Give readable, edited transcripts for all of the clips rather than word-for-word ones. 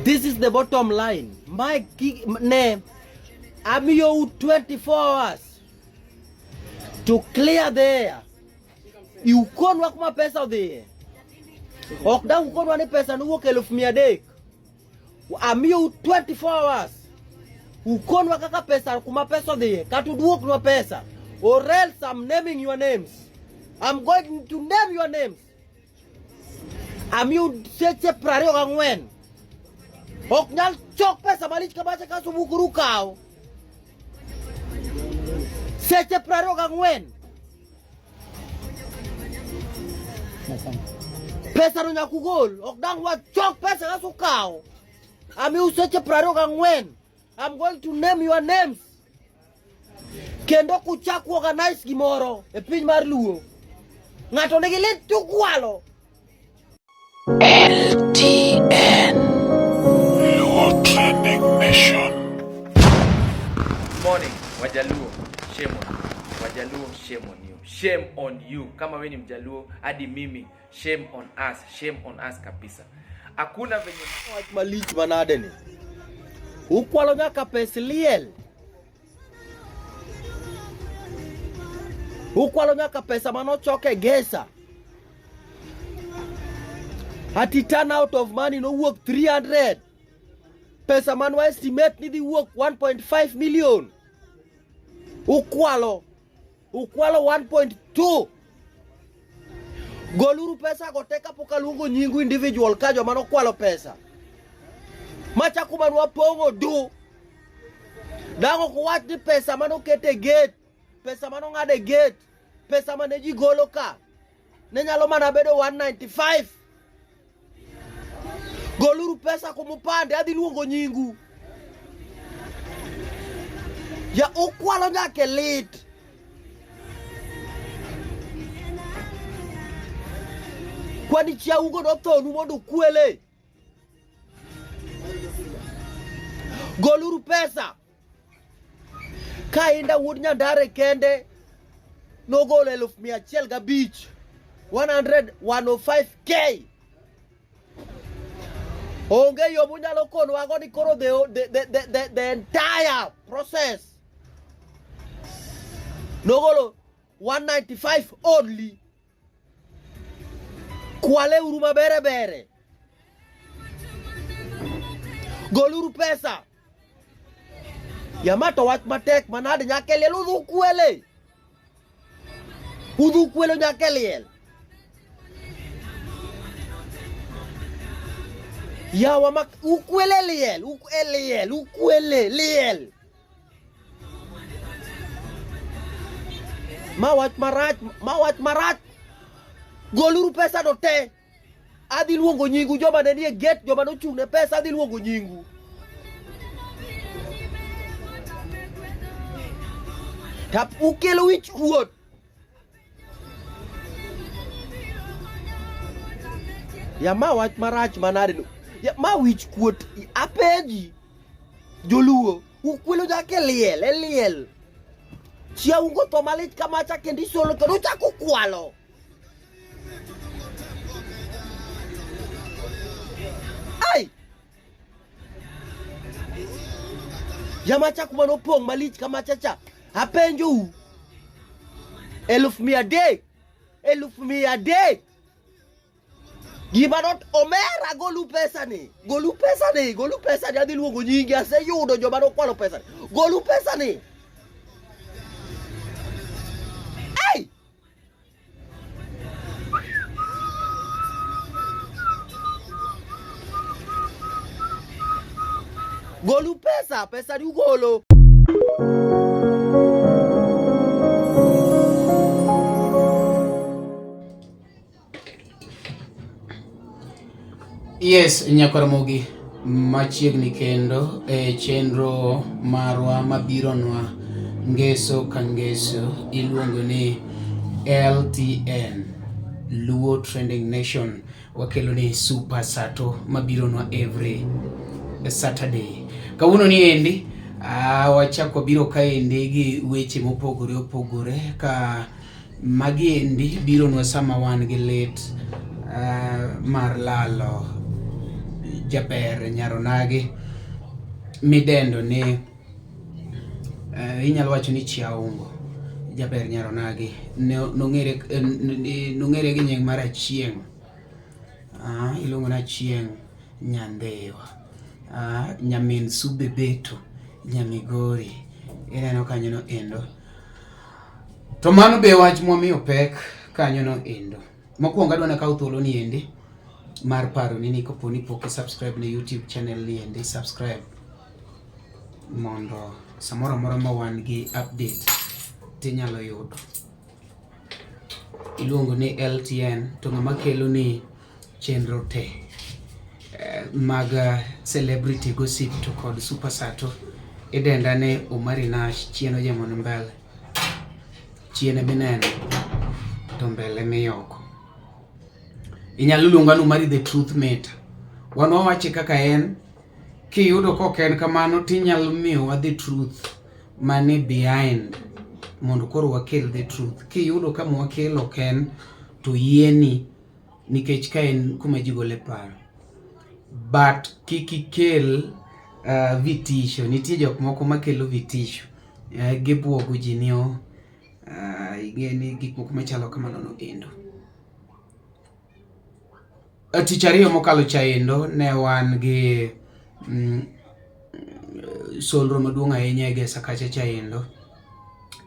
This is the bottom line. My name, I'm you 24 hours to clear the air. You can't work my pesa there. Okda ukon wani pesa nuwo keluf miadek. I'm you 24 hours. Ukon wakaka pesa kuma pesa there. Katu duok no pesa. Or else I'm naming your names. I'm going to name your names. I'm you seche prario gangwen. Oknyal chok pesa malich kabacha kasubukuru kao. Seche prario gangwen. Pesa no nyakugol. Okdang wa chok pesa kasukao. I'm you seche prario gangwen. I'm going to name your names. Kendo kuchaku organize gimoro e piny mar Luo. Ngato nigi lit tukwalo. LTN Luo Trending Nation. Morning, Wajaluo, shame on you. Wajaluo, shame on you. Shame on you. Kama we ni Mjaluo, hadi mimi, shame on us. Shame on us kabisa. Hakuna venye malich manade ni. Ukwalo nyaka pesa Liel. Ukwalo nyaka pesa mano choke gesa. Hati turn out of money no work 300. Pesa mano estimate ni di work 1.5 million. Ukwalo 1.2. Goluru pesa goteka pokalungo nyingu individual kajo mano kwalo pesa. Macha kumanwa pongo do. Dango kuwat ni pesa mano kete gate. Pesa mano ngade gate. Pesa maneji golo ka. Nenyalo mana bedo 195. Goluru pesa kumupande hadi luongo nyingu. Ya ukwalo nyake lit. Kwani chia ugo no thonu mondo kwele. Goluru pesa. Kainda Wuod Nyandare kende no golo 105 105k. Onge yo munyalo kono wago ni koro the entire process. No golo 195 only. Kwale uruma bere. Goluru pesa. Yamato wat matek manade nyakele udhu kwele. Udhu kwele nyakele. Ya wamak ukwele Liel, ukwele Liel. Mawat marat. Goluru pesa do te. Adi luongo nyingu joma nenie get joma no chune pesa adi luongo nyingu. Tap ukelo wich Wuod. Ya mawat marach manade no. Ya ma wich kuot apeji. Joluo ukwelo jake Liel. Chia ungo to malit kamacha kendi solo kero chaku kwalo. Ay! Yamacha kumano pong malit kamacha cha. Apenjo. 1,100 day. Gibanot omera golu pesa ni adi luongo nyingi ase yudo joma no kwalo pesa ni. Golu pesa ni. Ay! Golu pesa di ugolo. Yes, Nyakaramogi machiegni kendo chenro marwa mabironwa ngeso kangeso iluongo ni LTN Luo Trending Nation. Wakelo ni super sato mabironwa every Saturday. Kawuono ni endi wachako biro kaendi gi weche mopogore ka magiendi bironwa sama wan gi lit mar lalo jaber Nyar Onagi midendo ni inyalo wacho ni chi Aungo. Jaber Nyar Onagi nong'ere gi nying mar Achieng'. Iluongo na Achieng' Nyandhiwa, nyamin Subebeto, Nyamigori, ineno kanyo no endo. To mano be wach momiyo pek kanyo no endo. Mokwongo adwa kawo thuolo ni endi mar paro ni kopo ni pok subscribe ne YouTube channel ni endi, subscribe mondo samoro amora ma wan gi update tinyalo yudo. Iluongo ni LTN, to ng'ama kelo ni chenro te mag celebrity gossip to kod super sato idenda ne Omari Nash, chieno jamon mbele, chiene bineno to mbele miyoko. Inyalo luonga ni Omari the truth meter. Wan wawache kaka en, kiyudo koken kamano tinyalo miyowa the truth mani behind mondo koro wakel the truth. Kiyudo kama wakelo ken to yieni, nikech ka en kuma ji gole paro. But kikikel vitisho, nitie jok moko makelo vitisho, gibuogo ji niyo, igeni gik moko machalo kamano no endo. Tich ariyo mokalo chaendo ne wan gi solro maduong' ahinya e Gesa kacha chaendo,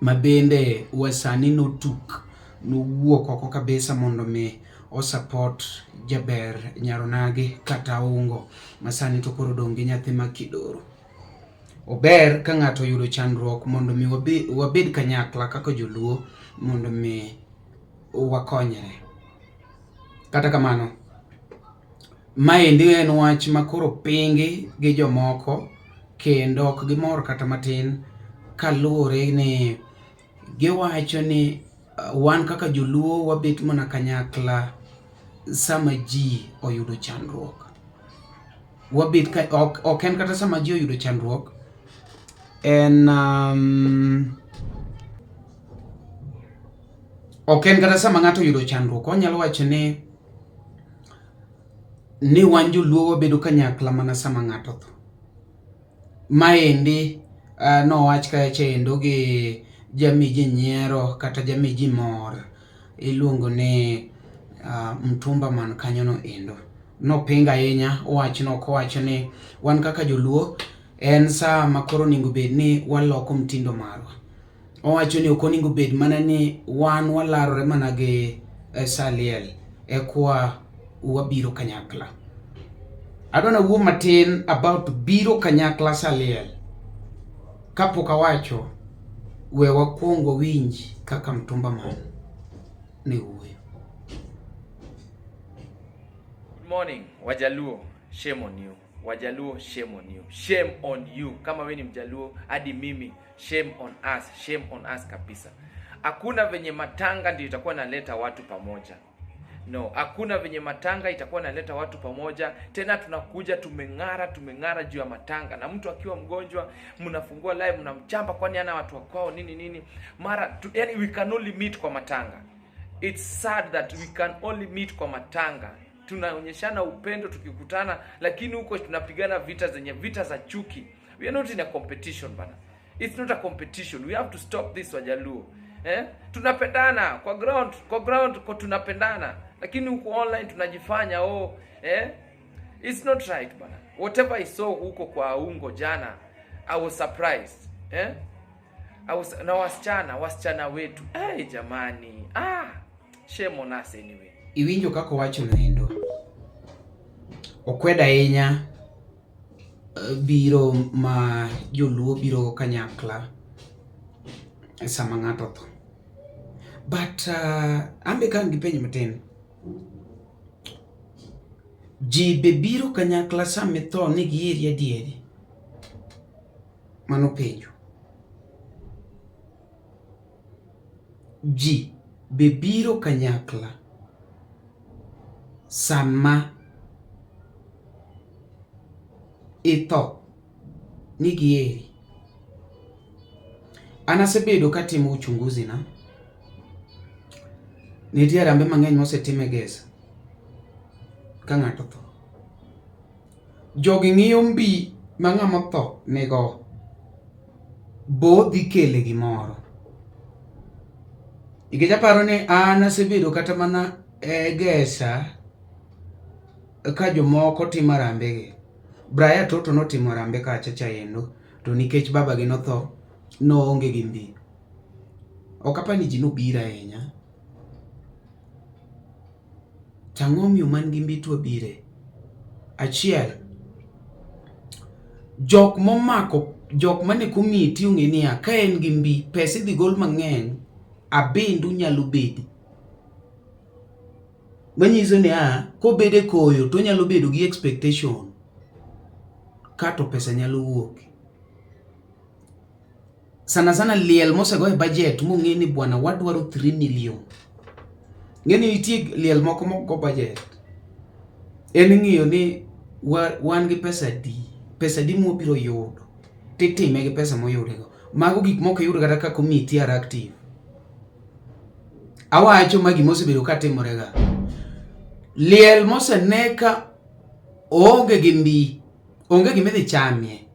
mabende wasani notuk nowuok oko kabisa mondo mi o support jaber Nyar Onagi kata Aungo masani to koro dong' gi nyathi makidoro. Ober ka ng'ato yudo chandruok mondo mi wabed kanyakla kaka joluo mondo mi wakonyre. Kata kamano, maendi en wach makoro pingi gi jomoko kendo ok gimor kata matin, kaluwore ni giwacho ni wan kaka joluo wabet mana kanyakla sama ji oyudo chandruok. Wabet ok en kata sama ji oyudo chandruok, en ok en kata sama ng'ato oyudo chandruok. Wanyalo wacho ni wan joluo wabedo kanyakla mana sama ng'ato tho. Maendi nowach kacha endo gi jamiji nyiero kata jamiji mor, iluongo ni Mtumba man kanyo no endo. Nopinga ahinya wachno kowacho ni wan kaka joluo en saa makoro onego bed ni waloko mtindo marwa. Owacho ni ok onego bed mana ni wan walarore mana gi sa liel ekwa wabiro kanyakla. Adwa nawuo matin about biro kanyakla sa liel. Kapok awacho, we wakwongo winj kaka Mtumba man ne wuoyo. Good morning, Wajaluo, shame on you. Wajaluo, shame on you. Shame on you. Kama we ni Mjaluo, hadi mimi, shame on us. Shame on us kabisa. Hakuna venye matanga ndio itakuwa naleta watu pamoja. No, hakuna venye matanga itakuwa naleta watu pamoja. Tena tunakuja tumeng'ara juu ya matanga. Na mtu akiwa mgonjwa, mnafungua live, mnamchamba kwani hana watu wakwao nini. Yani we can only meet kwa matanga. It's sad that we can only meet kwa matanga. Tunaonyeshana upendo tukikutana, lakini huko tunapigana vita za chuki. We are not in a competition bana. It's not a competition. We have to stop this, Wajaluo. Tunapendana kwa ground kwa tunapendana, lakini huko online tunajifanya it's not right bana. Whatever I saw huko kwa Aungo jana, I was surprised. Na wasichana wetu. Jamani. Shame on us anyway. Iwinjo kako wacho noendo. Okweda ahinya biro ma joluo biro kanyakla sama ng'ato tho. But ambe kan gi penjo matin. Ji be biro kanyakla sama tho ni gieri adieri? Mano penjo. Ji be biro kanyakla sama itho ni gieri? Anasebedo katimo uchunguzi na nitie rambe mang'eny mosetime Gesa ka ng'ato tho. jogi ng'iyo mbi ma ng'ama tho nego bo dhi kele gimoro. Nikech aparo ni an asebedo kata mana gesa ka jomoko timo rambegi. Braya Toto notimo rambe kacha endo, to nikech baba gi notho noonge gi mbi. Ok apani ji nobiro ahinya. Tang'o miyo man gi mbi to bire. Achiel, jok mane komiti ong'e niya ka en gi mbi pesa idhi gol mang'eny, abendu nyalo bedi. Manyiso ni kobede koyo to nyalo bedo gi expectation kato pesa nyalo wuok. Sana Liel mosego e budget mong'e ni bwana wadwaro 3 million. Ng'eni nitie Liel moko go budget. En ng'iyo ni wan gi pesa di mobiro yudo. Titime gi pesa moyudego. Mago gik moko yudo kata ka komiti are active. Awacho magi mosebedo katimorega. Liel moseneka onge gi mbi, onge gimidhi chamie.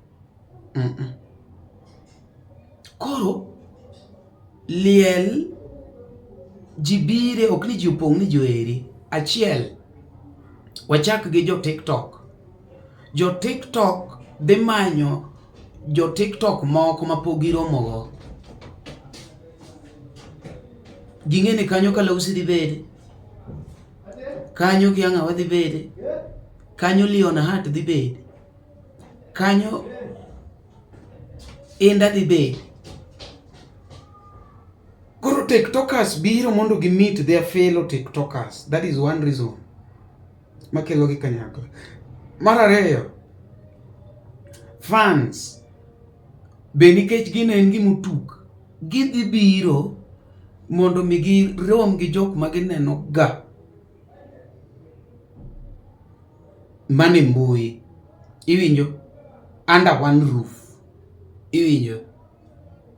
Koro Liel jibire ok ni ji opong' ni joeri. Achiel, wachak gi jo TikTok. Jo TikTok dhi manyo jo TikTok moko ma pok giromogo. Ging'eni kanyo Kalausi dhi bede, kanyo Kiang'awa dhi bede, kanyo Liona Hat dhi bede, kanyo Inda dhi bede. Koro TikTokers biro mondo gi meet their fellow TikTokers. That is one reason makelo gi kanyakla. Mar ariyo, fans be nikech gin en gi mutuk, gidhi biro mondo mi girom gi jok ma gineno ga mane mbui. Iwinjo? Under one roof. Iwinjo?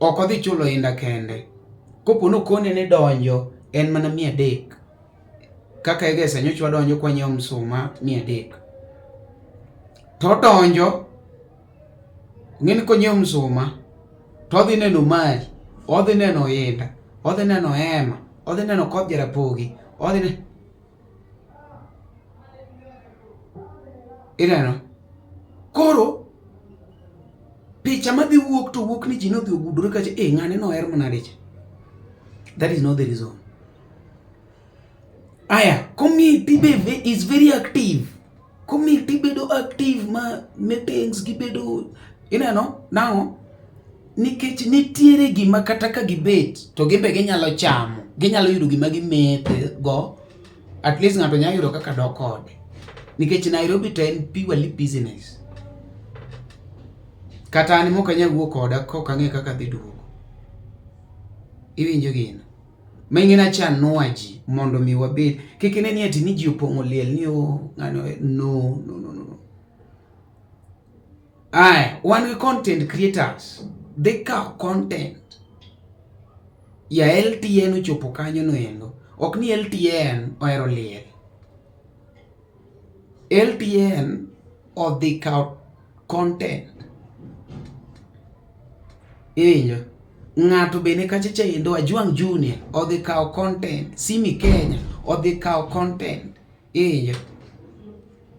Ok odhi chulo Inda kende. Kopono kone ne donjo en mana 300. Kaka egesa nyochwa donjo kwa nyom msuma 300. To donjo ng'eni ko nyom msuma to odhi neno Mari, odhi neno Inda, odhi neno Ema, odhi neno Koth Jarapogi, odhi neno ineno. Koro picha madhi wuok to wuok ni ji nodhi ogudore kacha ng'ane noher manadicha. That is not the reason. Aya, committee be is very active. Committee bedo active ma meetings gibedo ineno now nikech nitiere gima kata ka gibet to gimbe ginyalo chamo, ginyalo yudo gima gimethe go. At least ng'ato nyalo yudo kaka dok kode. Nikech Nairobi to en purely business. Kata an mok anyal wuok koda kok ang'e kaka dhi duogo. Iwinjo gino? Mang'ina chan nwaji mondo mi wabed. Kikine ni ati ni ji opong'o Liel ni ng'ano no. One content creators. They kaw content. Ya LTN ochopo kanyo no endo. Ok ni LTN ohero Liel. LTN odhi kaw content. Iwinjo? Ng'ato bene kachacha endo Ajwang Junior odhi kaw content. Simi Kenya odhi kaw content. Iwinjo?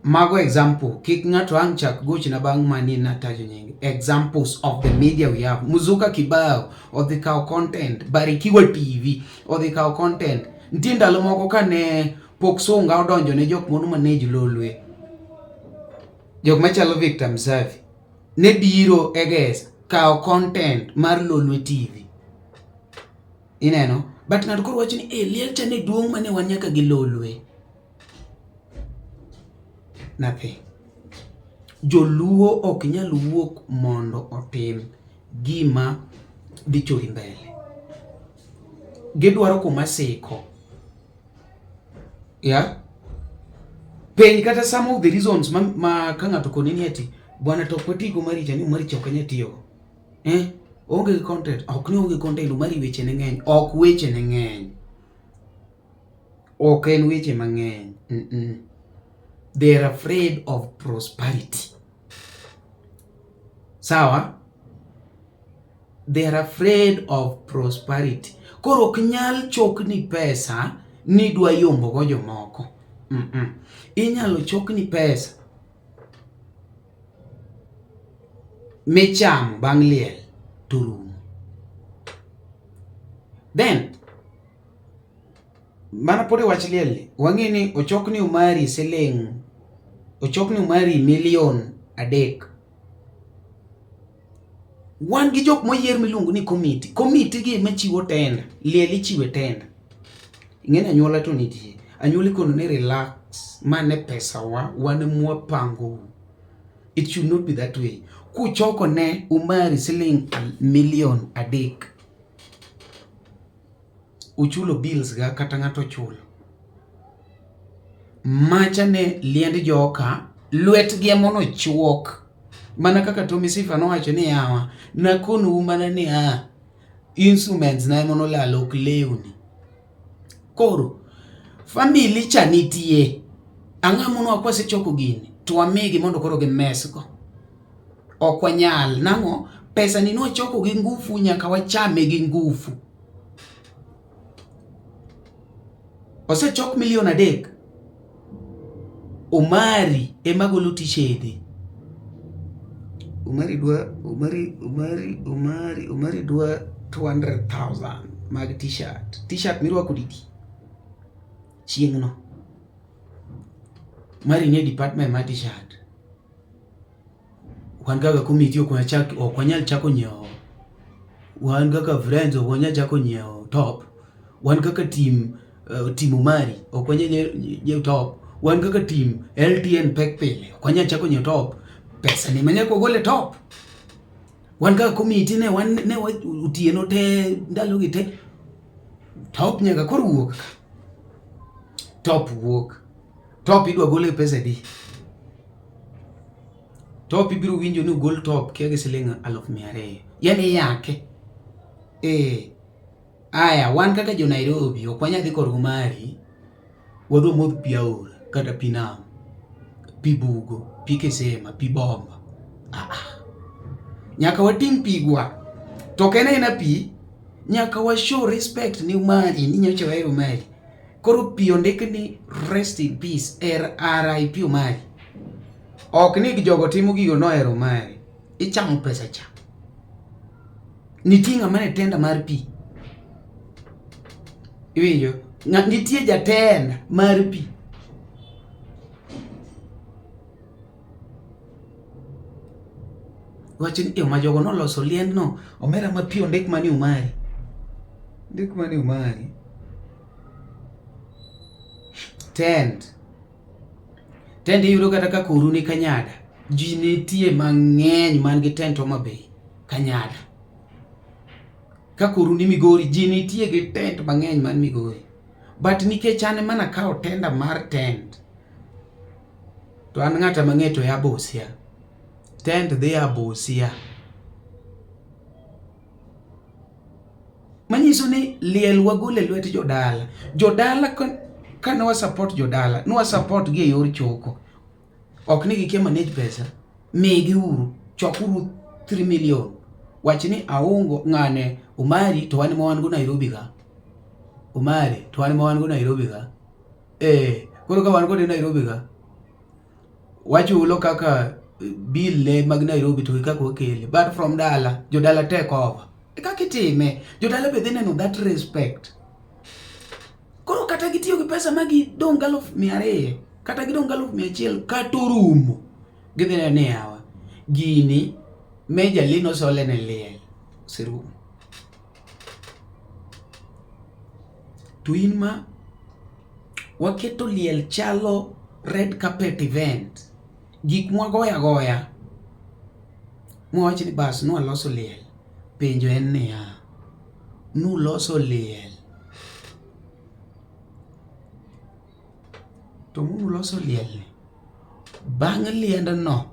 Mago example. Kik ng'ato ang' chak goch na bang' mani na tajo nyingi. Examples of the media we have. Muzuka Kibao odhi kaw content. Barikiwa TV odhi kaw content. Nitie ndalo moko kane pok Sunga odonjo ne jok mono manage Lolwe. Jok machalo Victor Msafi ne biro egesa kaw content mar Lolwe TV. Ineno? But ng'ato koro wacho ni Liel cha ne duong' mane wan nyaka gi Lolwe. Nothing. Joluo ok nyal wuok mondo otim gima dhi chori mbele. Gidwaro kuma siko. Yeah? Penj kata some of the reasons ma ka ng'ato konini ati bwana to kwatigo maricha ni maricha ok anyatiyo. Onge content, ok ni onge content mari weche ne ng'eny, ok weche ne ng'eny. Ok en weche mang'eny. they are afraid of prosperity. Sawa? They are afraid of prosperity. Koro ok nyal chokni pesa ni dwa yombo go jomoko. Inyalo chokni pesa michamo bang' liel to rumo. Then mana pod wach liel wang'e ni ochokni umari siling, ochokni umari milion 3. Wan gi jok moyier miluongo ni committee. Committee gi machiwo tenda, liel ichiwe tenda. Ing'eni anyuola to nitie. Anyuola ikono ni relax, mane pesa wa, wan mwapango. It should not be that way. Kuchoko ne umari siling milion 3. Uchulo bills ga kata ng'ato chulo. Macha ne liend joka, lwetgi emono chuok. Mana kaka Tommy Sifa nowacho ni yawa, nakonu mana ni instruments na emono lalo ok lewni. Koro, family cha nitie. Ang'amono akwase choko gini, to wamigi mondo koro gimesgo. Ok wanyal, nang'o pesa ni nwachoko gi ngufu nyaka wachame gi ngufu. Osechok milion 3. Umari emagolo tishede. Umari dwa 200,000 mag t-shirt. T-shirt mirwako didi chieng' no. Umari nie department ma t-shirt. Wan kaka committee ok wanyal chako nyiewo. Wan kaka friends ok wanyal chako nyiewo top. Wan kaka team Umari ok wanyal nyiewo top. Wan kaka team LTN pek pile ok wanyal chako nyiewo top. Pesa ni manyako gole top. Wan kaka committee ne utieno te ndalo gi te. Top nyaka koro wuok. Top wuok. Top idwa gole pesa di. Top ibiro winjo ni gol top kia gi siling 200,000. Yani yake. Aya, wan kaka jo Nairobi ok wanyal dhi kor Umari. Wadho modh pi aora kata pi nam. Pi bugo, pi kisema, pi bomba. Nyaka wating pi gwa. To kena ina pi, nyaka wa show respect ni Umari, ni nyocha wa Umari. Koro pi ondike ni rest in peace, RIP Umari. Ok ni jogo timo gigo no Umari. Ichamo pesa cha. Nitie ng'ama ne tenda mar pi. Iwinjo? Nitie jatenda mar pi. Wachin iyo majogo no loso liend no, omera ma pi ondik mani Umari. Ndik mani Umari. Tent iyudo kata ka koru ni Kanyada. Ji nitie mang'eny man gi tent Homa Bay. Kanyada. Ka koru ni Migori, ji nitie gi tent mang'eny man Migori. But nikech an mana kao tenda mar tent. To an ng'ata mang'eto ya Busia. Tent dhi ya Busia. Manyiso ni liel wagole lwet jodala. Jodala ka nwa support jodala, nwa support gi e yor choko. Ok ni gikia manage pesa, migi uru, chokuru 3 million. Wachini Aungo ng'ane Umari to wan mawan go Nairobi ga. Umari to wan mawan go Nairobi ga. Koro ka wan go Nairobi ga. Wachulo kaka bill le mag Nairobi to kaka wakele. But from dala, jodala take over. Kaka itime, jodala be dhi neno that respect. Koro kata gitiyo gi pesa magi dong 200,000, kata gidong 100,000 kata orumo. Gidhi neno ni yawa. Gini meja lino sole ne liel. Sirumo. To in ma waketo liel chalo red carpet event. Gik goya. Mwachi ni bas nwa loso liel. Penjo en niya. Nu loso liel. To munu loso liel ni. Bang' liend no.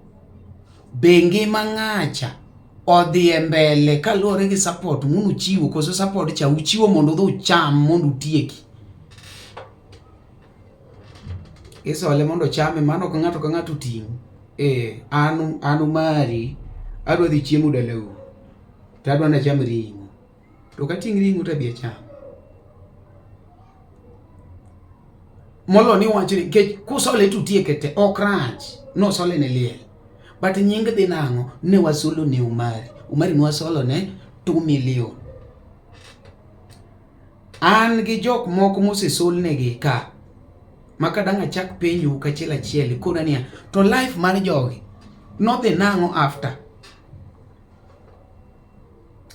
Bengi mang'acha. Odhi mbele kaluwore gi support munu chiwo. Koso support cha uchiwo mondo dho ucham mondo utieki. isole mondo chame mano ka ng'ato ting'. An umari adwa dhi chiemo dalau to adwa na cham ring'o, to ka ting' ring'o to abi acham. Molo ni wacho ni kech kusole to tieke te ok rach no sole ne liel, but nying dhi nang'o ne wasolo ne umari ne wasolo ne 2 million. An gi jok moko mosesol negi ka maka dang' achak penju kachiel kona niya to life mar jogi nodhi nang'o after.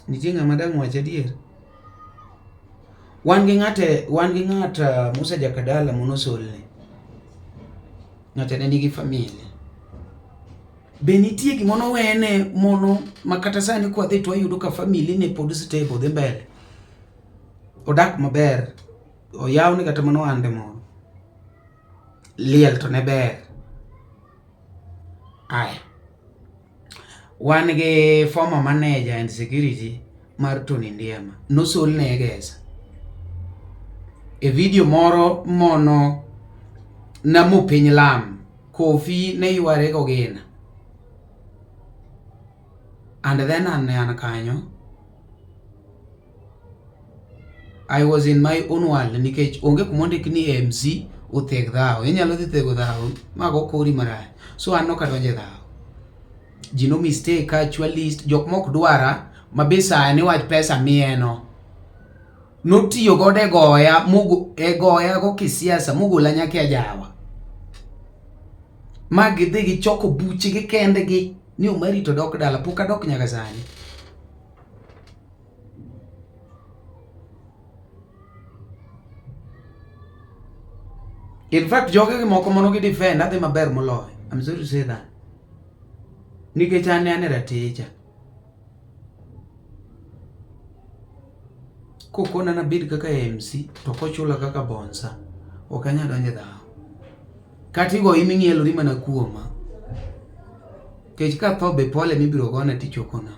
Nitie ng'ama dang' wach adier, wan gi ng'at Musa Jakadala monosolne, ng'ata ne nigi familia, be nitie gimono wene mono makata sani kwa dhi to ayudo ka family ne pod stable dhi mbele, odak maber, oyawne kata mano ande mono, liel to ne ber. Aya, wan gi former manager and security mar Tony Ndiema nosolne Egesa e video moro mono namo piny lam Kofi ne yware gogina, and then an kanyo I was in my own world nikech onge kumondik ni MC otheg dhao, inyalo dhi thego dhao mago kori marach, so an nokadonje dhao. Ji no mistake actualist jok mok dwara mabisa ni wach pesa mieno notiyo gode goya go kisiasa mugola nyake ajawa magi dhi gi choko buche gi kende gi ni umari to dok dala puka dok nyaka sani. In fact joge gi moko mono gi defend adhi maber moloyo, I'm sorry to say that, nikech an ratija kokona na bid kaka MC to kochula kaka bonsa okanya donje dhao kati go iming'ielo ri mana kuoma kech ka tho be pole mibiro gona tichokona.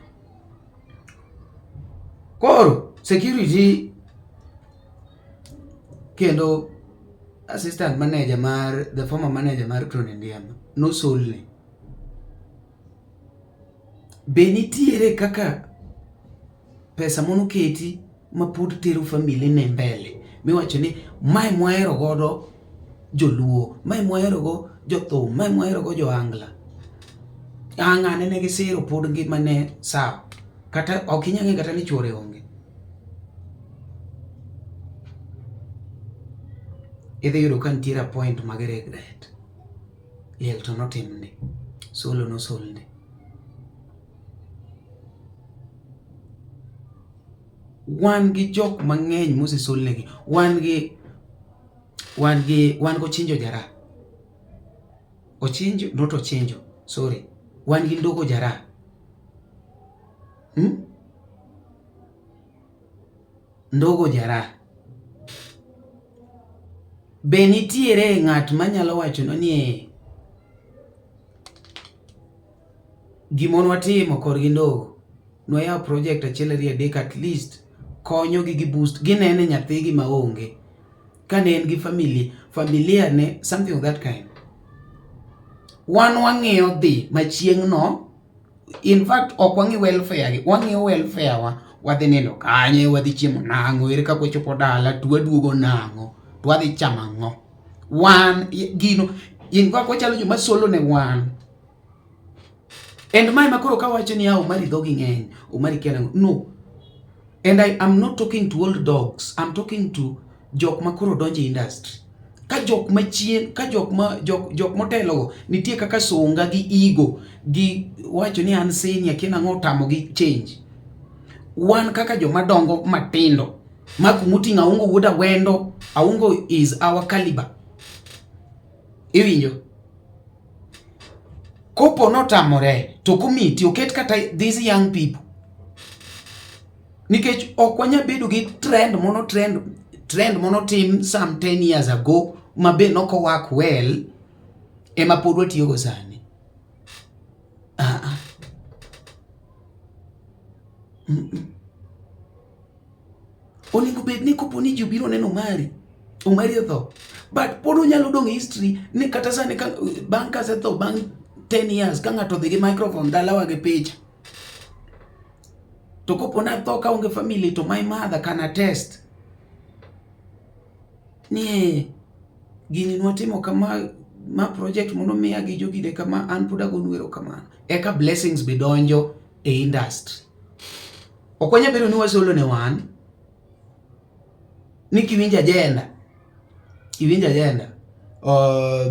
Koro security kendo assistant manager the former manager mar Tony Ndiema no solne, be nitiere kaka pesa mono keti ma pod tero family ne mbele miwacho ni mai mwahero godo joluo, mai mwahero go jothum, mai mwahero go joangla, ang'ane ne gisiro pod ngimane sawa, kata ok inyang'e kata ni chwore onge. Idhi yudo ka nitiere point mag regret. Liel to notimne, solo no solne. Wan gi jok mang'eny mosesolnegi, wan go chinjo jara, ochinjo not ochinjo, sorry, wan gi ndogo jara, ndogo jara. Be nitiere ng'at manyalo wacho ni gimon watimo kor gi ndogo noyaw project achiel ari adek at least konyo gi boost ginene nyathigi maonge kane en gi familia ne something of that kind. Wan wang'iyo dhi machieng' no, in fact ok wang'i welfare gi, wang'iyo welfare wadhi nindo kanye, wadhi chiemo nang'o, ere kaka wachopo dala twaduogo nang'o, twadhi chamo ang'o. Wan gino in fact wachalo joma solo ne wan. And my makoro ka wacho ni umari dhogi ng'eny, umari kia nang'o, no. And I am not talking to old dogs, I'm talking to jok makoro donje industry. Ka jok machien, ka jok motelo nitie kaka songa gi igo gi wacho ni an senior kina ng'o tamo gi change. Wan kaka joma dongo matindo makumutinga Aungo Wuod Awendo, Aungo is our caliber. Iwinjo? Kopo notamore to komiti oket kata these young people, nikech ok wanya bedo gi trend mono tim some 10 years ago mabe noko work well ema pod watiyo go sani. Onego bed ni kopo ni jubiro neno umari otho But podo nyalo dong history ni kata sani ka bang kasetho bang 10 years ka ng'ato dhi gi microphone dalawa gi picha. To kopo na tho ka onge family to my mother can attest ni gini nwatimo kama ma project mono miya gi jogide kama an puda gonwero kama eka blessings bidonjo e industry. Okonya bedo ni wasolo ne wan ni kiwinja agenda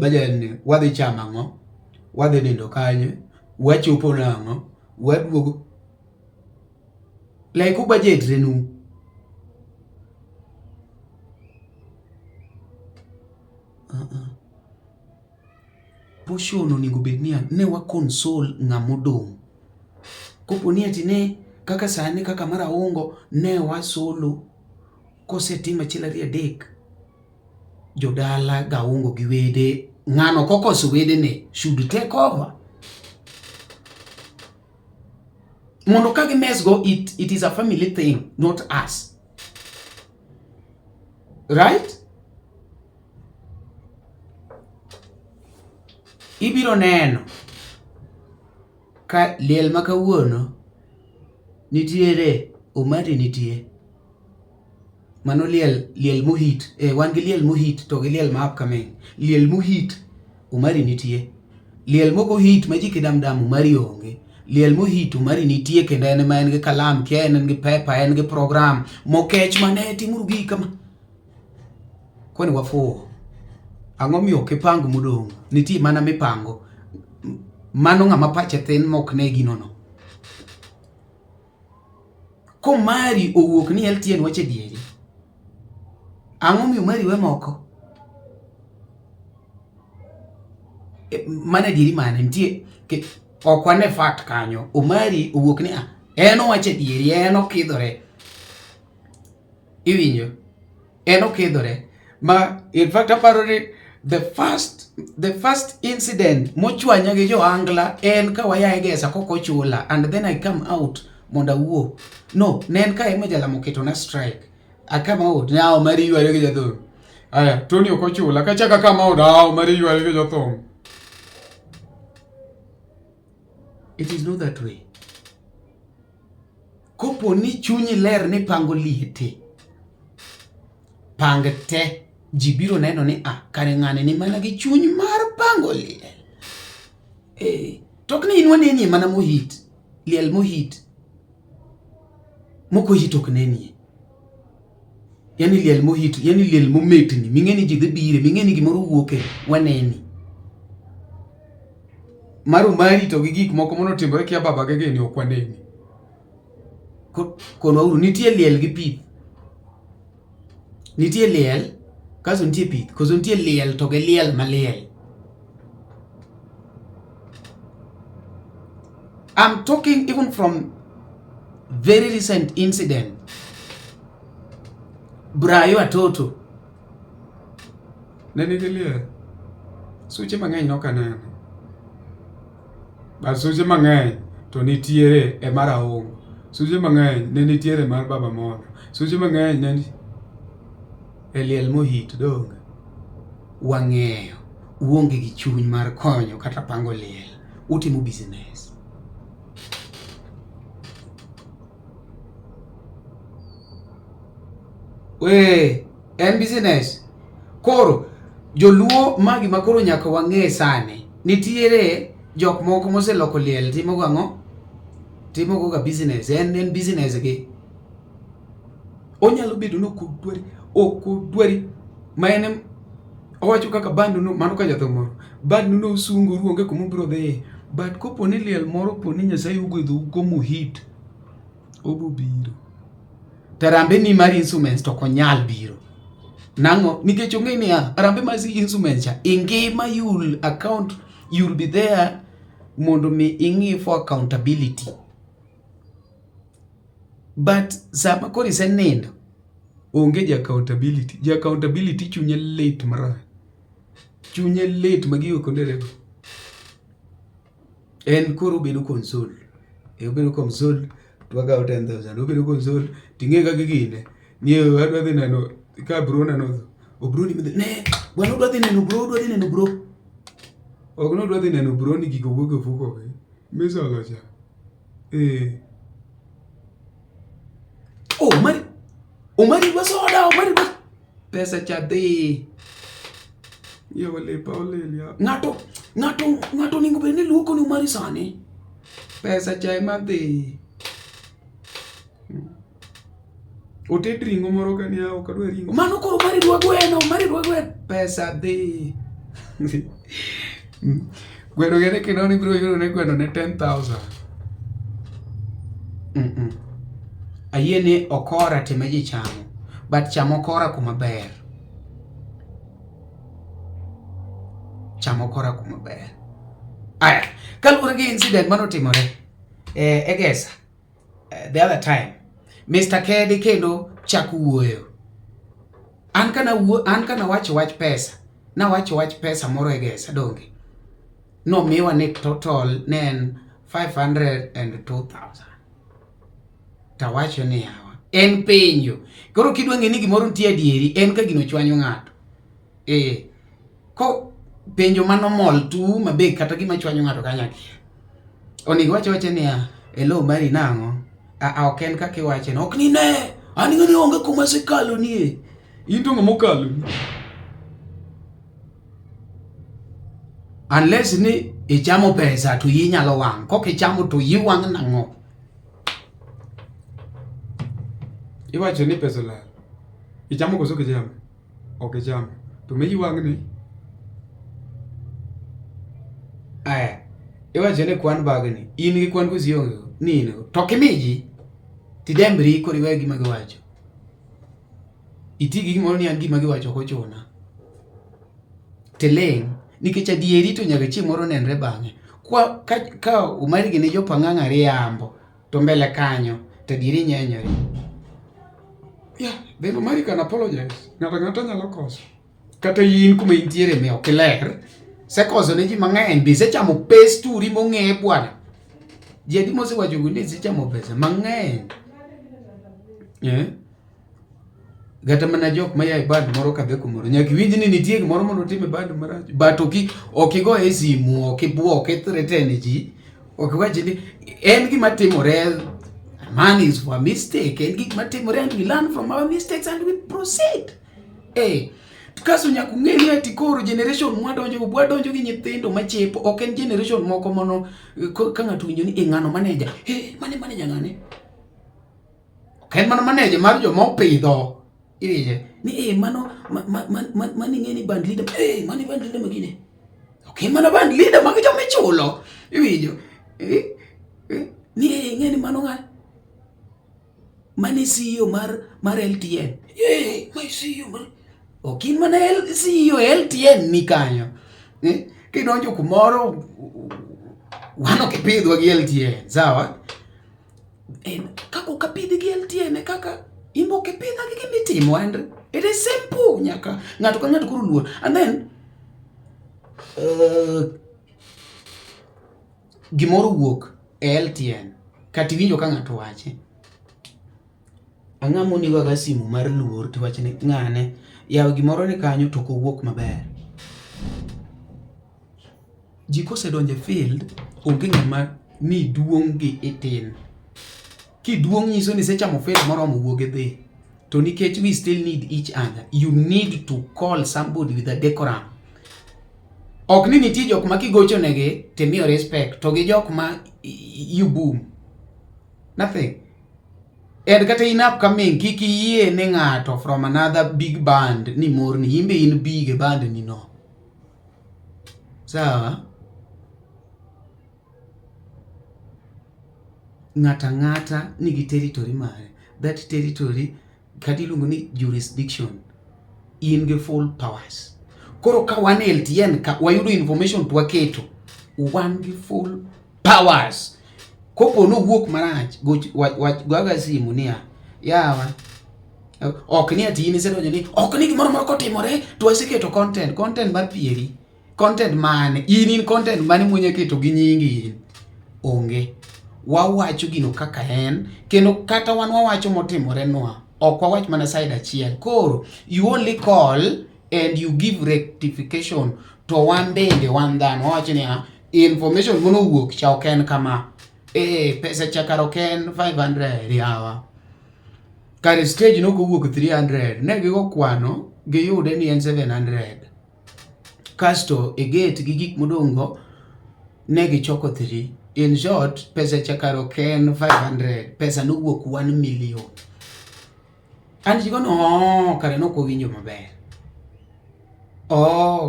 bajen wadhi chama ngo, wadhi nindo kanye, wachopo nango, waduogo like u budget renu. Portion onego bed ni ne wa console ng'amodong. Kopo ni atine kaka sani kaka mara Aungo ne wa solo kosetima chilari adek. Jodala ga Aungo gi wede ng'ano kokoso wede ne should take over. Mondo kagi mesgo it is a family thing, not us. Right? Ibiro neno ka liel makawuono nitiere omari nitie. Mano liel mohit. Wan gi liel mohit to gi liel ma upcoming. Liel mohit omari nitie. Liel moko hit ma ji kidamdam omari onge. Liel mohit omari nitie kendo en ma en gi kalam, kia en gi pepa, en gi program mokech mane timuru gi kama. Kwani wafuo. Ang'o miyo kipango modong nitie mana mipango. Mano ng'ama pache thin mok ne ginono. Komari owuok ni LTN wache dieri. Ang'o miyo mari we moko? Mana dieri mane nitie okwane fact kanyo. Omari owuok ni eno wache dieri, eno kidhore. Iwinjo? Eno kidhore. Ma in fact aparo ni the first incident mochwanya gi jo angla en ka waya egesa koko chula and then I come out monda wuo. No, nen ka ema jala moketo na strike. I come out now mari yuare gi jathum. Aya, Tony okochula ka chaka come out mari yuare gi jathum. It is not that way. Kopo ni chunyi ler ni pango liete. Pang te jibiro neno ni kare ng'ane ni mana gi chuny mar pango liel. Tok ni inwa nenie mana mohit. Liel mohit. Moko hit ok nenie. Yani liel mohit, yani liel mometni. Mingeni jidhi bire, mingeni gimoro wuoke waneni. Maru mari to gi gik moko mono timore kia baba gege ni okwaneni. Kono uru nitie liel gi pith. Nitie liel kaso nitie pith, koso nitie liel to ge liel maliel. I'm talking even from very recent incident. Brayo atoto. Nene ge liel. Suche mang'eny no kanene. Ba suche mang'eny to nitiere e mar Aungo. Suche mang'eny ne nitiere mar baba moro. Suche mang'eny ne liel mohit dong. Wang'eyo uonge gi chuny mar konyo kata pango liel. Utimo business. En business. Koro joluo magi makoro nyaka wang'e sane. Nitiere jok moko moseloko liel timo gang'o? Timo go ga business. En business gi. Onyalo bedo no okudwari ma en owacho kaka bandu no mano ka jatho moro bandu no sungo ruonge komo bro dhi but kopo ni liel moro po ni Nyasaye ogwedho komo hit obo biro tarambe ni mari instruments to konyal biro nango nikech ong'e ni arambe masi instruments cha ingima you'll be there mondo mi ing'i for accountability but sama kori senendo onge accountability chunye late mara chunye late magiyo konderego en koro bedo console bedo console twaga 10,000 bedo console tingega gigine nie adwa dhi neno ka bro nano obro ni ne Bueno udwa dhi neno bro. Ok no udwa dhi neno bro ni gigo wuok e ofuko gi. Misolo cha. Omari dwa soda, pesa cha dhi. Yo wale ya. Ng'ato ningo bende luoko ni Omari sani. Pesa cha ema dhi. Oted ringo moro ka ni ok adwa ringo. Mano koro Omari dwa gweno. Pesa dhi. Gweno gene kinoni bro yuro ne gweno ne 10,000. Ayie ni okora time ji chamo. But chamo okora kuma ber. Aya, kaluwore gi incident manotimore Egesa the other time, Mr. Kedi kendo chako wuoyo. An kana wacho wach pesa. Na wacho wach pesa moro Egesa donge. No miwa ne total nen 502,000. Tawacho ni yawa. En penjo. Koro kidwa ng'e ni gimoro nitie adieri, en ka gino chwanyo ng'ato. Ko penjo mano mol tu mabe kata gima chwanyo ng'ato kanyaki. Onego wache ni hello Mari nang'o? Ok en kaka iwache no. Ok ni ne. Ani ng'ani onge kuma sekalo nie. Into ng'amo kalo ni. Unless ni ichamo pesa to inyalo wang'. Kok ichamo to iwang' nang'o? Iwacho ni pesa la. Ichamo koso kichamo. Ok ichamo. To me iwang' ni. Aya. Iwacho ni kwan bagni. In gi kwan kosionge. Nino. To kimiji. Tidembri kori we gima giwacho. Itigi gimoro ni an gima giwacho kochuna. Teleng. Nikech adieri to nyaka chieng' moro nenre bang'e. Ka Omari gini jopang'ang'a riambo. To mbele kanyo. To adieri nyenyore. Then Omari can apologize. Ng'ata nyalo koso. Kata yin kuma intiere me ok ler. Sekoso ne ji mang'eny be sechamo pes turi mong'e bwana. Ji adi mosewacho ni sechamo pesa mang'eny. Gata mana jok ma yae band moro kadhe kumoro. Nyaki winj ni nitie gimoro mondo time band marach. But okigo e simu, okibuo, threaten ji. Okiwachi ni en gima timore. Man is for a mistake. En gima timore and we learn from our mistakes and we proceed. Kaso nyaku ng'eni ati koro generation mwadonjo gi nyithindo machepo. Ok en generation moko mono ka ng'ato winjo ni ng'ano manager. Mane ng'ane? Ok en mano manager mar joma opidho. Iwije ni mano mani ng'eni band leader. Mani band leader magine. Ok mana band leader mag joma ichulo. Iwijo. Ni ng'eni mano ng'ani. Mani CEO mar LTN. My CEO mar. Ok in mana CEO LTN ni kanyo. Kidonjo kumoro wano kipidhwa gi LTN, sawa? Kako kapidhi gi LTN kaka imbo kipidha gi gimitimo and it is simple nyaka ng'ato ka ng'ato kuru luor. And then gimoro wuok e LTN kati winjo ka ng'ato wache. Ang'amo ni waga simu mar luor to wache ni ng'ane yaw gimoro ni kanyo to kowuok maber. Ji kosedonje field onge ng'ama ni duong' gi itin. Ki duong' nyiso ni sechamo field moromo wuoge dhi. To nikech we still need each other. You need to call somebody with a decorum. Ok ni nitie jok ma kigocho negi timiyo respect to gi jok ma you boom. Nothing. And kata in upcoming kiki yie ne ng'ato from another big band ni morni imbe in big band ni no. Sawa? Ng'ata nigi territory mare. That territory kati lungo ni jurisdiction. In ge full powers. Koro ka wan LTN ka wayudo information to waketo. Wan ge full powers. Kopo no wuok marach gwaga simu niya yawa ok ni ati ini sedonjo ni ok ni gimoro moro kotimore to waseketo content mar pieri content mane in content mane mwenye keto gi nyingi in onge wawacho gino kaka en kendo kata wan wawacho motimore nwa ok wawach mana side achiel. Koro you only call and you give rectification to one bende one dhano wacho ni information mono wuok cha oken kama pesa cha karo ken 500 yawa kare stage no kowuok 300 ne gigo kwano giyude ni en 700 kasto e gate gi gik modongo ne gichoko 3. In short, pesa cha karo ken 500, pesa no wuok 1 million. And you go no kare no ko winjo maber.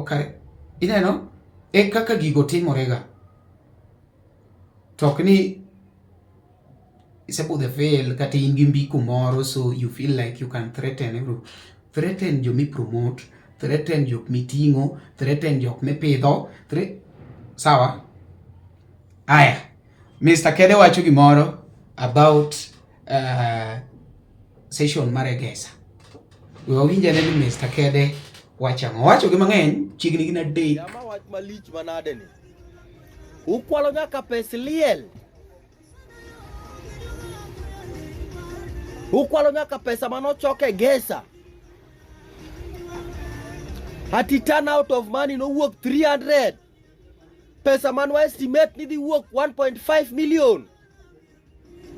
Kare ineno e kaka gigo timorega. Tokni the fail kata in gi mbi kumoro, so you feel like you can threaten everyone. Threaten jo mi promote, threaten jok miting'o, threaten jok mipidho, sawa? Aya, Mr. Kede wacho gimoro about session mar Egesa. Wawinjane ni Mr. Kede wacho gi mang'eny chigni gina date. Yama wach malich manade ni. Ukwalo nyaka pes Liel. Ukwalo nyaka pesa manochoke Egesa. Ati turn out of money no wuok 300. Pesa mano estimate ni di wuok 1.5 million.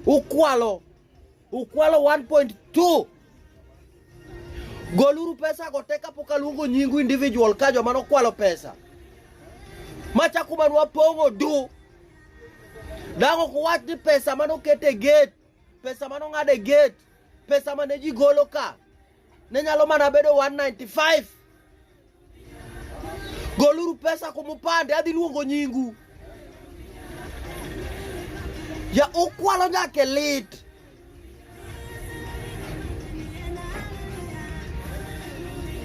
Ukwalo 1.2. Goluru pesa goteka poka lungo nyingu individual kajo mano kwalo pesa. Macha kuma nwa pongo du. Dango kuwach ni pesa mano kete gate. Pesa mano ngade gate. Pesa maneji golo ka. Nenyalo mana bedo 195. Goluru pesa kumupande adi luongo nyingu. Ya ukwalo nyake lit.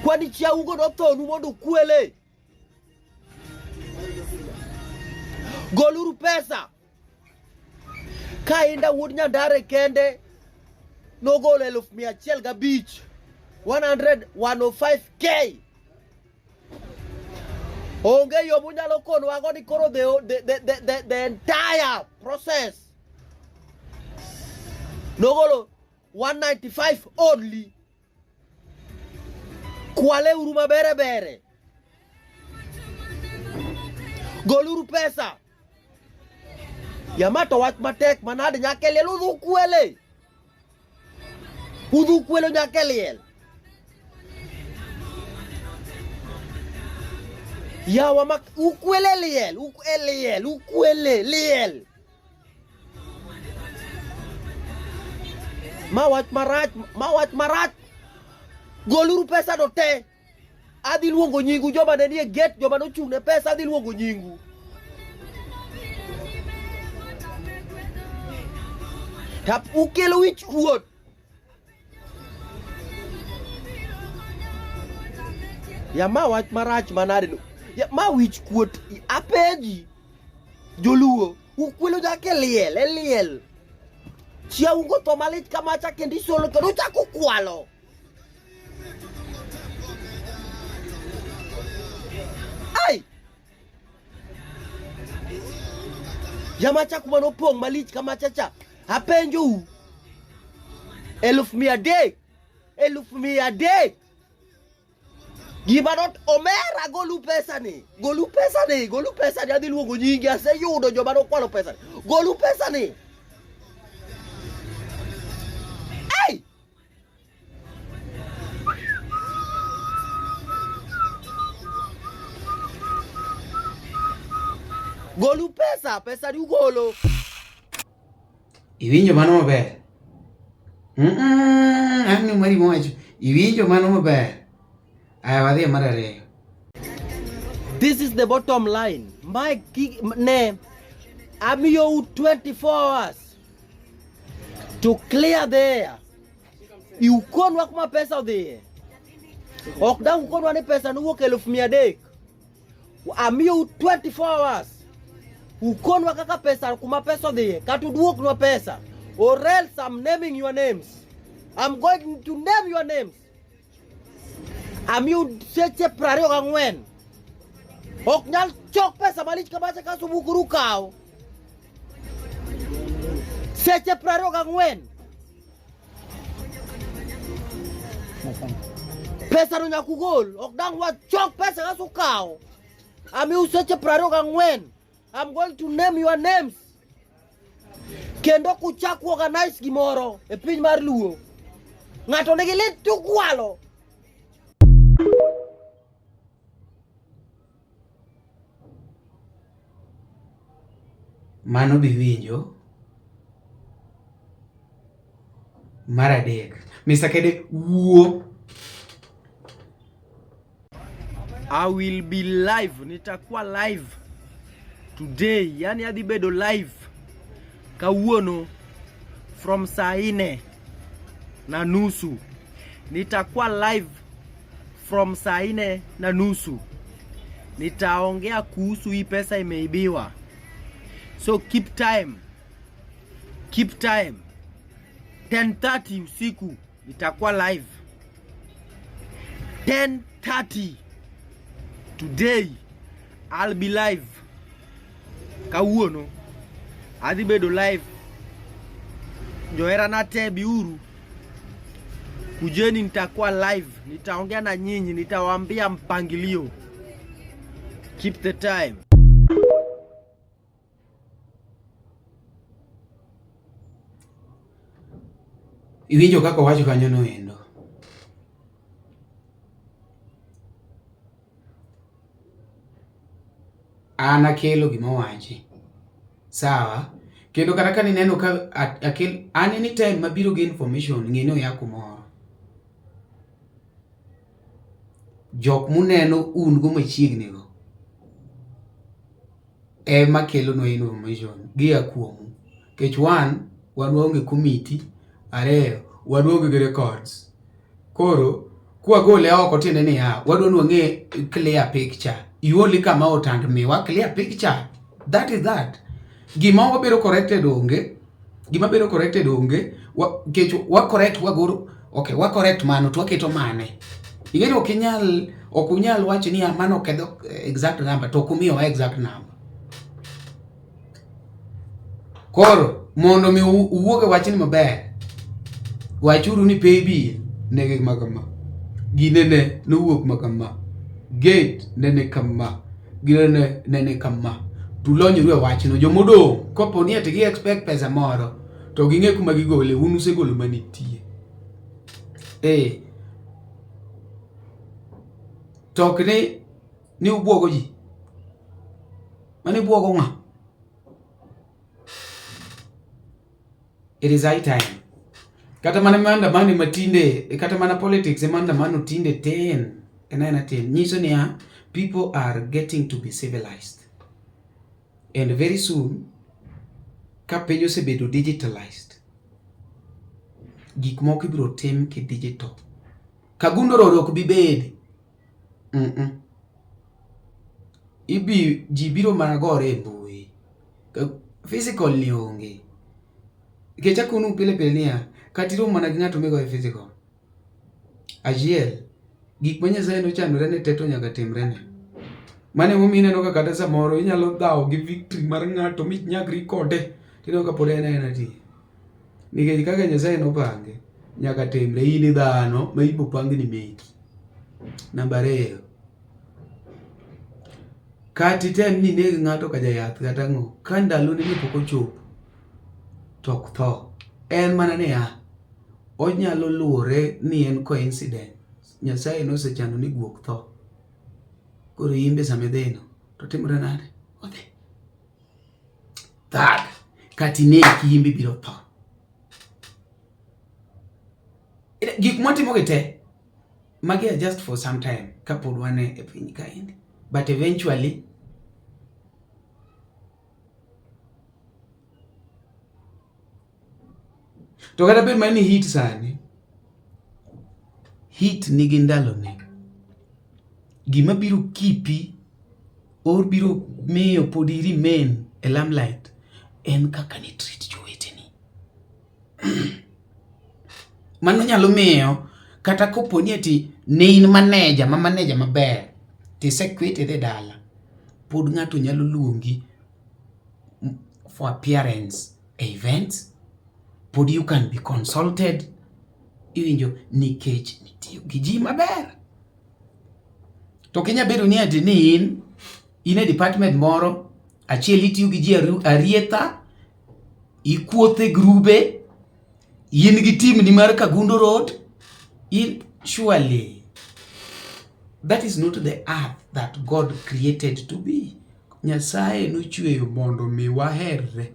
Kwani chia ugo no thonu mondo kwele. Goluru pesa. Kainda Wuod Nyandare kende no golo 1,105 105k. Onge yo munyalo kono wago ni koro the entire process. No golo 195 only. Kwale uruma bere. Goluru pesa. Yamato wach matek manade nyake Liel udhu kwele. Udhu kwele nyake Liel. Yawa mak ukwele Liel. Ukwele Liel. Mawach marach. Goluru pesa do te. Adhi luongo nyingu joma ne nie gate joma no chungne pesa adhi luongo nyingu. Tap ukelo wich kuot. Ya mawach marach manade no. Ya ma wich kuot apeji. Joluo ukwelo jake Liel. Chia ungo to malit kamacha kendi solo kendo chako kwalo. Ai! Yamacha kumano pong malich kamacha apenjo 1,100 Gimanot omera golu pesa ni adhi luongo nyingi aseyudo joma no kwalo pesa ni. Golu pesa ni. Ai! Golu pesa ni ugolo. Iwinjo mano maber. Ani mari mowacho. Iwinjo mano maber. Aya wadhi mar ariyo. This is the bottom line. My name, I'm you 24 hours to clear the air. You can't work my pesa there. Okda ukon ni pesa nuwo 1,100. I'm you 24 hours. Ukon wakaka pesa kuma pesa there. Katuduok no pesa. Or else I'm naming your names. I'm going to name your names. I'm you seche prario gangwen. Ok nyal chok pesa malich kamacha kaso bukuru kao. Seche prario gangwen. Pesa no nyakugol. Ok dang wa chok pesa nga sukao. Ami useche praro gangwen. I'm going to name your names. Kendo kuchak organize gimoro e piny mar Luo. Ng'ato nigi lit tukwalo. Mano biwinjo. Maradek. Mr. Kede, wuo. I will be live. Nitakuwa live today. Yani adhi bedo live kawuono from saa 4:30. Nitakuwa live from saa 4:30. Nitaongea kuhusu hii pesa imeibiwa. So keep time. 10:30 usiku nitakuwa live. 10:30 today I'll be live. Kawuono adhi bedo live. Njoera na tebi uru. Kujeni nitakuwa live. Nitaongea na nyinyi, nitawaambia mpangilio. Keep the time. Iwinjo kaka wacho kanyo noendo. Ana kelo gima wachi. Sawa? Kendo kata ka nineno ka akel anytime mabiro gi information ng'eno ya kumoro. Jok muneno un go machiegni go. Makelo no information gi akuomu. Kech wan waonge committee, are waonge gi records. Koro kwa gole oko tiende ni wadwa ng'e clear picture. You only come out and me wa clear picture. That is that. Gima wabiro corrected onge. Kech wa correct wagoro. Okay, wa correct mano to waketo mane. Ingeni okunyal wacho ni mano kedho exact number to kumiyo exact number. Koro mondo mi uwuoge wachni maber. Wachuru ni pay bill nege makama. Ginene nowuok makama. Gate nene kama. Ginene nene kama. Tulonyo ruwe wachno jomodong kopo ni ati gi expect pesa moro to ging'e kuma gigole unu segolo manitie. Tokne ni ubwogo ji. Mane bwogo ng'a? It is high time. Kata mana maandamano matinde, kata mana politics maandamano tinde 10. Nyiso ni people are getting to be civilized. And very soon, ka piny osebedo digitalized, gik moko ibiro tim ki digital. Kagundoro ok bi bede. Ji biro mana gore e mbui. Physical ni onge. Kecha kunu pile niya, katiro mana gi ng'ato migo e physical. Ajiel, gik manyasaye nochanore ne teto nyaka timre ne. Mane mumine no kata samoro inyalo dhawo gi victory mar ng'ato minyagri kode. Tino ka pod en ti. Nikech kaka Nyasaye nopange nyaka timre in dhano ma ibo pangi ni meki. Namba 2. Kati tem ni neg ng'ato ka jayath kata ng'o. Ka ndalo ni pok ochopo. Tok tho. En mana ne onyalo luore ni en coincidence. Nyasaye nosechano ni guok tho. Koro imbe samedheno to timore nade? Odhi. Third, kati neki imbe biro tho. Gik mwatimo gite magi are just for some time kapod wane e piny kaendi. But eventually to kata bed mani hit sani, hit nigi ndalo ne. Gima biro kipi or biro miyo podi remain a limelight en kaka ni treat joweteni. Mano nyalo miyo kata kopo ni ati ne in manager maber tisekwete dhe dala, pod ng'ato nyalo luongi for appearance events, pod you can be consulted. Iwinjo nikech nitiyo gi ji maber. To kinya bedo ni ati ni in e department moro, achiel itiyo gi ji arietha, ikuothe grube, in gi team ni mar Kagundo Road, surely that is not the earth that God created to be. Nyasaye nochweyo mondo mi waherre.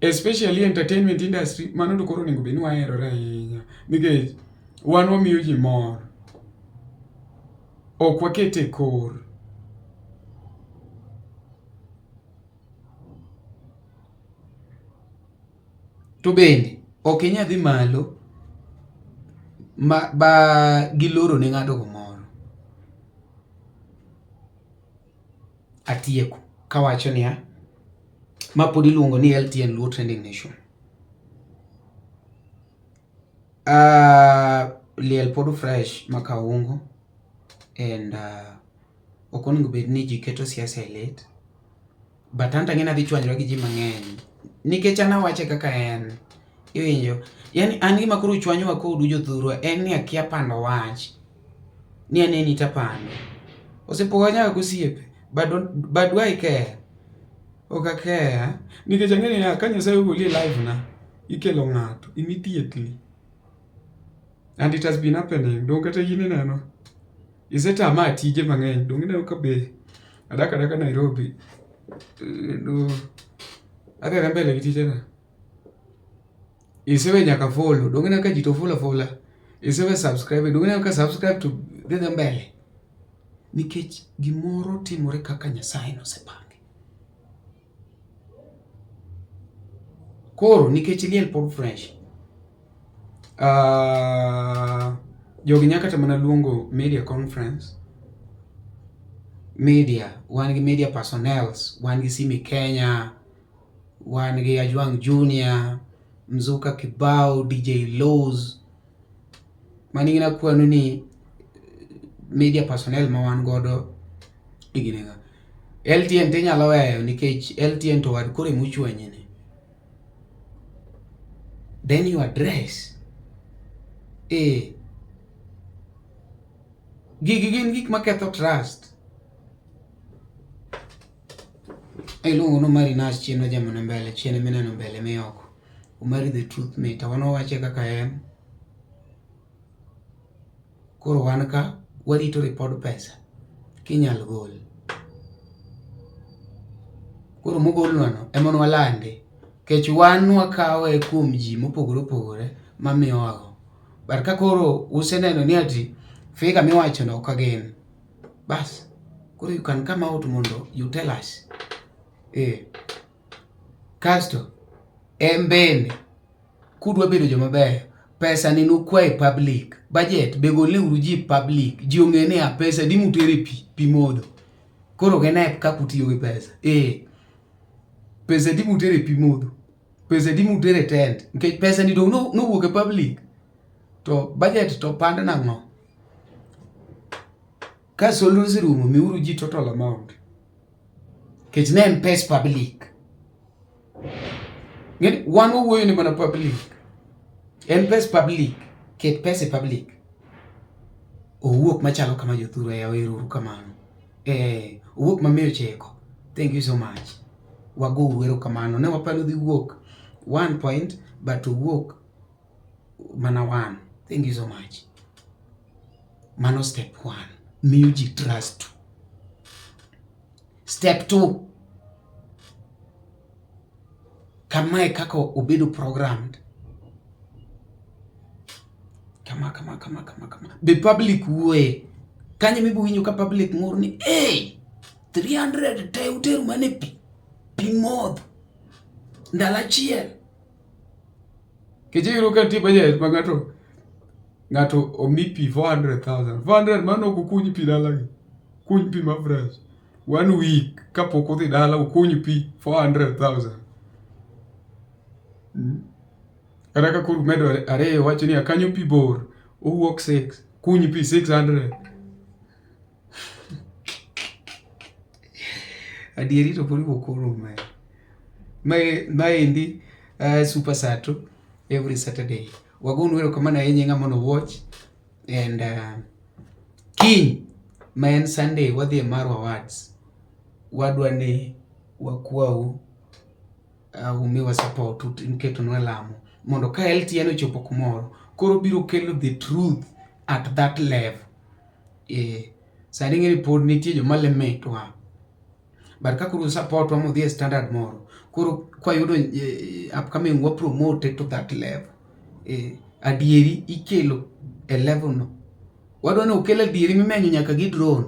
Especially entertainment industry, mano to koro nego beni waherore ahinya. Nikech wan wamiyo ji mor. Ok wakete kor. To bende, ok inya dhi malo ba giloro ne ng'ato gomoro. Atieko kawacho niya, ma pod iluongo ni LTN Luo Trending Nation. Liel pod fresh maka Aungo, and ok onego bed ni ji keto siasa e lit, but anta ng'ena dhi chwanyra gi ji mang'eny nikech an awache kaka en. Iwinjo, yani an gima koro chwanyowa kodu jothurwa en ni akia pando wach, ni aneni tapando osepoga nyaka gosiepe, but why care? Ok akea nikech ang'eni ka Nyasaye ogoli e live na ikelo ng'ato immediately, and it has been happening. Dong kata in neno isetama tije mang'eny, dong ineno ka be adaka Nairobi no adhi mbele gi tijena. Isewe nyaka follow, dong ineno ka ji to follow, isewe subscribe, dong ineno ka subscribe to dhi mbele, nikech gimoro timore kaka Nyasaye nosepange. Koro nikech Liel pod fresh, jogi nyaka tamana luongo media conference. Media, wan gi media personnels, wan gi Simi Kenya, wan gi Ajwang Junior, Mzuka Kibao, DJ Lows. Mani gina kwano ni media personnel ma wan godo iginega. LTN te nyalo weyo nikech LTN to wad kore muchwanyene. Then you address gig maketho trust. Ilungo no mari nas chino jamana mbele, chene mineno mbele miyoko. Umari the truth meter, wano wache kaka en. Koro wanka, warito report pesa. Kinyal gol. Koro mogol nwano, emono walande. Kech wan wakawe kuom ji mopogore mamiyo wago. Barka koro useneno ni ati fika miwacho no kagen. Bas, koro you can come out mondo you tell us. Kasto, embene, kudwa bedo joma beyo, pesa ni nukwae public, budget, begole uruji public, ji ong'ene a pesa di mutere pi modho. Koro genep ka kutiyo gi pesa. Pesa di mutere pi modho, pesa di mutere tent, nke pesa ni dong no wuok e public, to budget to panda nang'o. Ka solusi rumo mi uruji total amount. Kech ne en pes public. Ngeni wan wuoyo ni mana public. En pes public, ket pes e public. Owuok machalo kama jothuro ya weruru kamano. Owuok mamiyo cheko. Thank you so much. Wago wero kamano. Ne wapalo dhi wuok 1 point, but owuok mana 1. Thank you so much. Mano step 1. Miyo ji trust. Step 2. Kamae kako obedo programmed. Kama. The public way. Kanye mibu winyo ka public ngor ni, 300 te uteru mane pi modh. Ndala chiel. Keche ka ti budget ma ng'ato omi pi 400,000. 400 mano kukunyi pi dala gi. Kuny pi ma fresh. 1 week kapok odhi dala ukuny pi 400,000. Kada ka kuru medo are wacho ni akanyo pi bor owuok 6, kuny pi 600. Adieri to pori bokoro maendi super sato every Saturday. Wagon wero kama na yenye ng'ama no watch and kiny ma en Sunday wadhi e Maru Awards, wadwa ni wakwau umiwa support nketonwa lamo mondo ka LTN ochopo kumoro koro biro kelo the truth at that level. Sani ng'eni pod nitie joma lemetwa, but ka koro support wa modhi e standard moro, koro kwa yudo upcoming wa promote to that level, adieri ikelo e level no. Wadwa ni okel adieri mimenyo nyaka gi drone